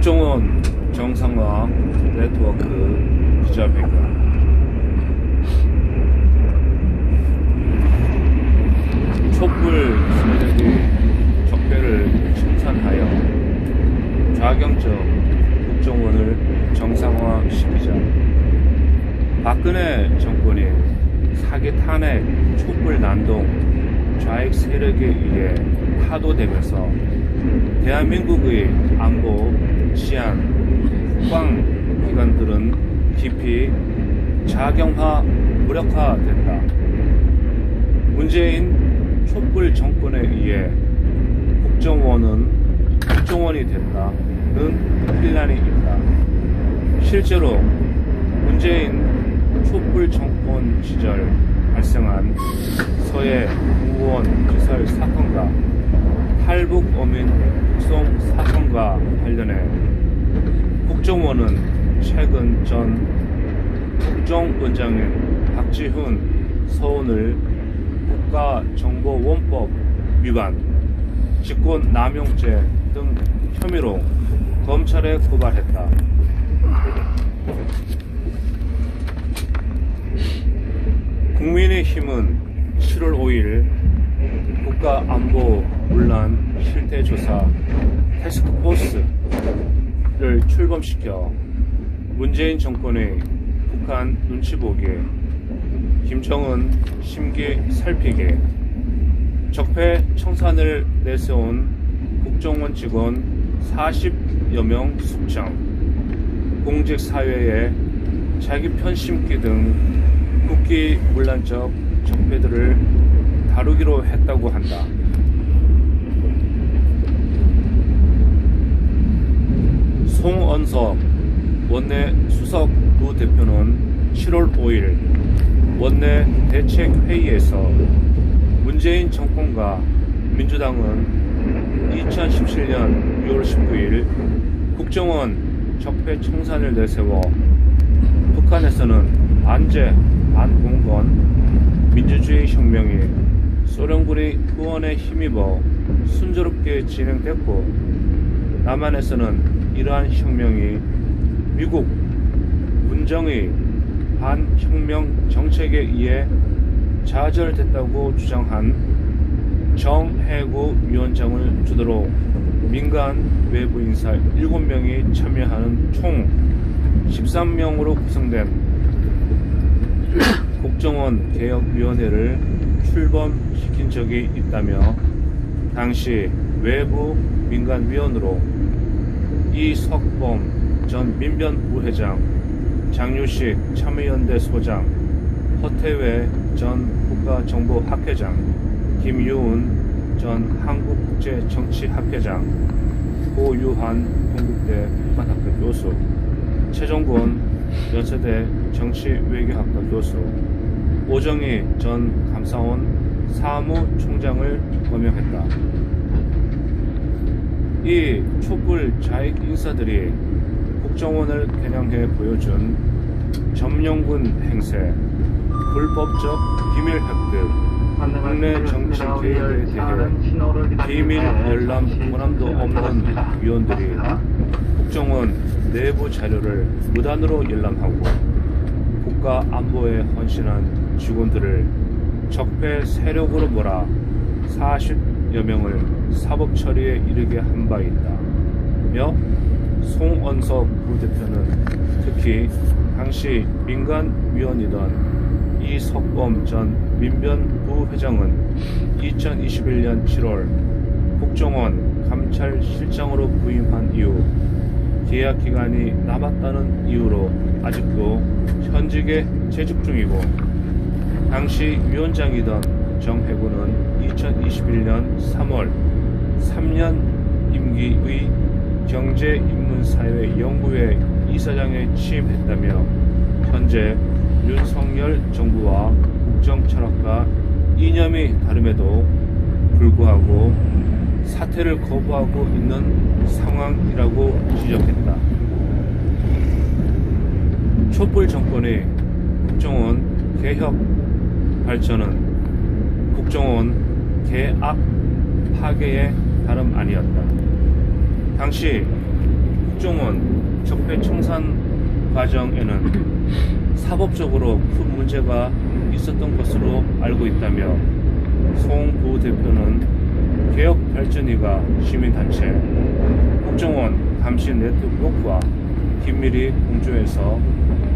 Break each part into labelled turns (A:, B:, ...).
A: 국정원 정상화 네트워크 기자회견. 촛불 세력이 적폐를 청산하여 좌경적 국정원을 정상화시키자. 박근혜 정권이 사기 탄핵 촛불 난동 좌익 세력에 의해 타도되면서 대한민국의 안보, 치안, 국방기관들은 깊이 자경화, 무력화된다. 문재인 촛불 정권에 의해 국정원은 국정원이 됐다는 혼란이 있다. 실제로 문재인 촛불 정권 시절 발생한 서해 공무원 기설 사건과 탈북 어민 북송 사건과 관련해 국정원은 최근 전 국정원장인 박지훈 서원을 국가정보원법 위반, 직권남용죄 등 혐의로 검찰에 고발했다. 국민의힘은 7월 5일 국가안보문란 실태조사 태스크포스를 출범시켜 문재인 정권의 북한 눈치보기, 김정은 심기 살피기, 적폐 청산을 내세운 국정원 직원 40여 명 숙청, 공직사회에 자기 편심기 등 국기문란적 적폐들을 다루기로 했다고 한다. 송언석 원내 수석 부대표는 7월 5일 원내 대책회의에서 문재인 정권과 민주당은 2017년 6월 19일 국정원 적폐 청산을 내세워 북한에서는 반제, 반공건 민주주의 혁명이 소련군의 후원에 힘입어 순조롭게 진행됐고, 남한에서는 이러한 혁명이 미국 문정의 반혁명 정책에 의해 좌절됐다고 주장한 정해구 위원장을 주도로 민간 외부 인사 7명이 참여하는 총 13명으로 구성된 국정원 개혁위원회를 출범시킨 적이 있다며, 당시 외부 민간위원으로 이석범 전 민변부회장, 장유식 참여연대 소장, 허태외 전 국가정보학회장, 김유은 전 한국국제정치학회장, 고유한 동국대 북한학교 교수, 최종권 연세대 정치외교학과 교수, 오정희 전 감사원 사무총장을 거명했다. 이 촛불 좌익 인사들이 국정원을 겨냥해 보여준 점령군 행세, 불법적 기밀 획득, 국내 정치 개입에 대해 비밀 열람 권한도 없는 위원들이 국정원 내부 자료를 무단으로 열람하고 국가 안보에 헌신한 직원들을 적폐 세력으로 몰아 40여 명을 사법 처리에 이르게 한 바 있다며, 송언석 부대표는 특히 당시 민간위원이던 이석범 전 민변부회장은 2021년 7월 국정원 감찰실장으로 부임한 이후 계약기간이 남았다는 이유로 아직도 현직에 재직 중이고, 당시 위원장이던 정해구는 2021년 3월 3년 임기의 경제인문사회연구회 이사장에 취임했다며, 현재 윤석열 정부와 국정철학과 이념이 다름에도 불구하고 사퇴를 거부하고 있는 상황이라고 지적했다. 촛불 정권의 국정원 개혁 발전은 국정원 개악 파괴의 다름 아니었다. 당시 국정원 적폐 청산 과정에는 사법적으로 큰 문제가 있었던 것으로 알고 있다며 송 부대표는 개혁발전위가 시민단체 국정원 감시 네트워크와 긴밀히 공조해서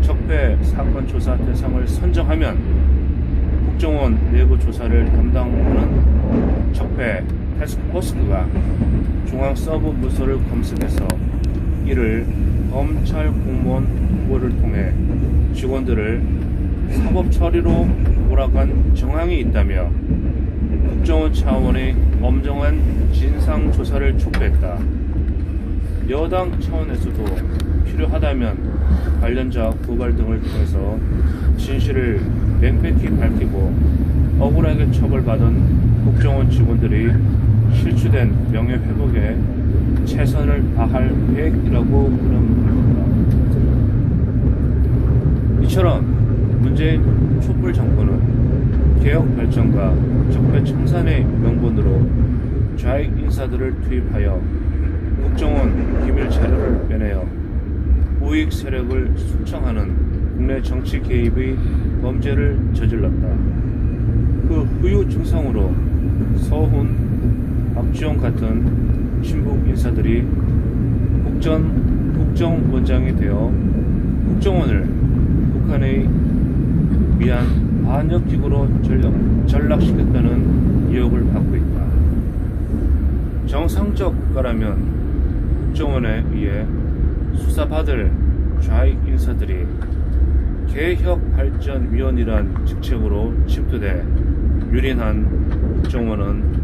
A: 적폐 사건 조사 대상을 선정하면 국정원 내부 조사를 담당하는 적폐 태스크포스가 중앙 서버 문서를 검색해서 이를 검찰 공무원 후보를 통해 직원들을 사법 처리로 몰아간 정황이 있다며 국정원 차원의 엄정한 진상 조사를 촉구했다. 여당 차원에서도 필요하다면 관련자 고발 등을 통해서 진실을 명백히 밝히고 억울하게 처벌받은 국정원 직원들이 실추된 명예회복에 최선을 다할 계획이라고 그럽니다. 이처럼 문재인 촛불 정권은 개혁 발전과 적폐 청산의 명분으로 좌익 인사들을 투입하여 국정원 기밀 자료를 빼내어 우익 세력을 숙청하는 국내 정치 개입의 범죄를 저질렀다. 그 후유 증상으로 서훈, 박지원 같은 친북 인사들이 국정원장이 되어 국정원을 북한의 위한 반역기구로 전락시켰다는 의혹을 받고 있다. 정상적 국가라면 국정원에 의해 수사받을 좌익 인사들이 개혁발전위원이란 직책으로 침투돼 유린한 국정원은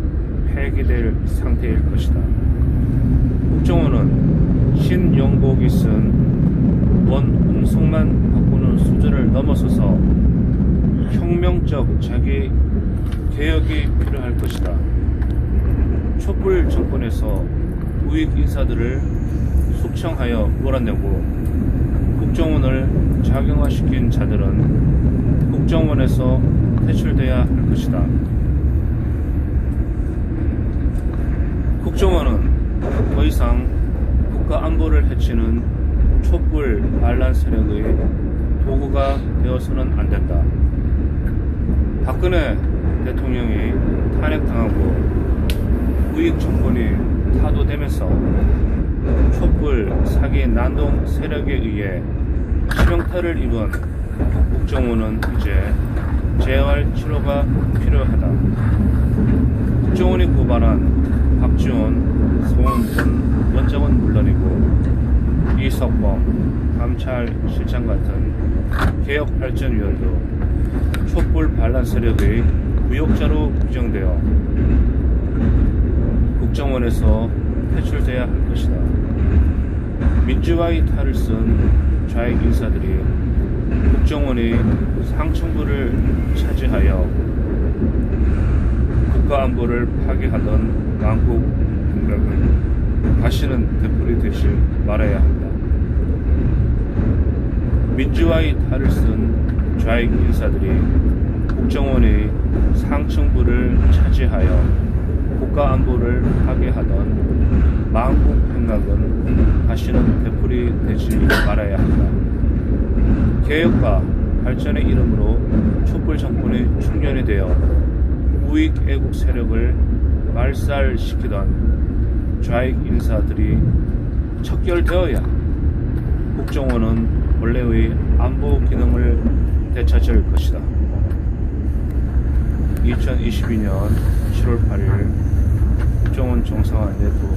A: 폐기될 상태일 것이다. 국정원은 신영복이 쓴 원홍석만 바꾸는 수준을 넘어서서 혁명적 자기 개혁이 필요할 것이다. 촛불 정권에서 우익 인사들을 숙청하여 몰아내고 국정원을 작용화시킨 자들은 국정원에서 퇴출돼야 할 것이다. 국정원은 더 이상 국가 안보를 해치는 촛불 반란 세력의 도구가 되어서는 안 된다. 박근혜 대통령이 탄핵당하고 우익 정권이 타도되면서 촛불 사기 난동 세력에 의해 치명타를 입은 국정원은 이제 재활 치료가 필요하다. 국정원이 고발한 박지원, 송은 전 원장은 물론이고 이석범 감찰실장 같은 개혁발전위원도 촛불 반란 세력의 부역자로 규정되어 국정원에서 퇴출돼야 할 것이다. 민주화의 탈을 쓴 좌익 인사들이 국정원의 상층부를 차지하여 국가안보를 파괴하던 망국 행각은 다시는 되풀이되지 말아야 한다. 민주화의 탈을 쓴 좌익 인사들이 국정원의 상층부를 차지하여 국가안보를 파괴하던 망국 행각은 다시는 되풀이되지 말아야 한다. 개혁과 발전의 이름으로 촛불 정권의 중년이 되어 우익 애국 세력을 말살시키던 좌익 인사들이 척결되어야 국정원은 원래의 안보 기능을 되찾을 것이다. 2022년 7월 8일 국정원 정상화 내부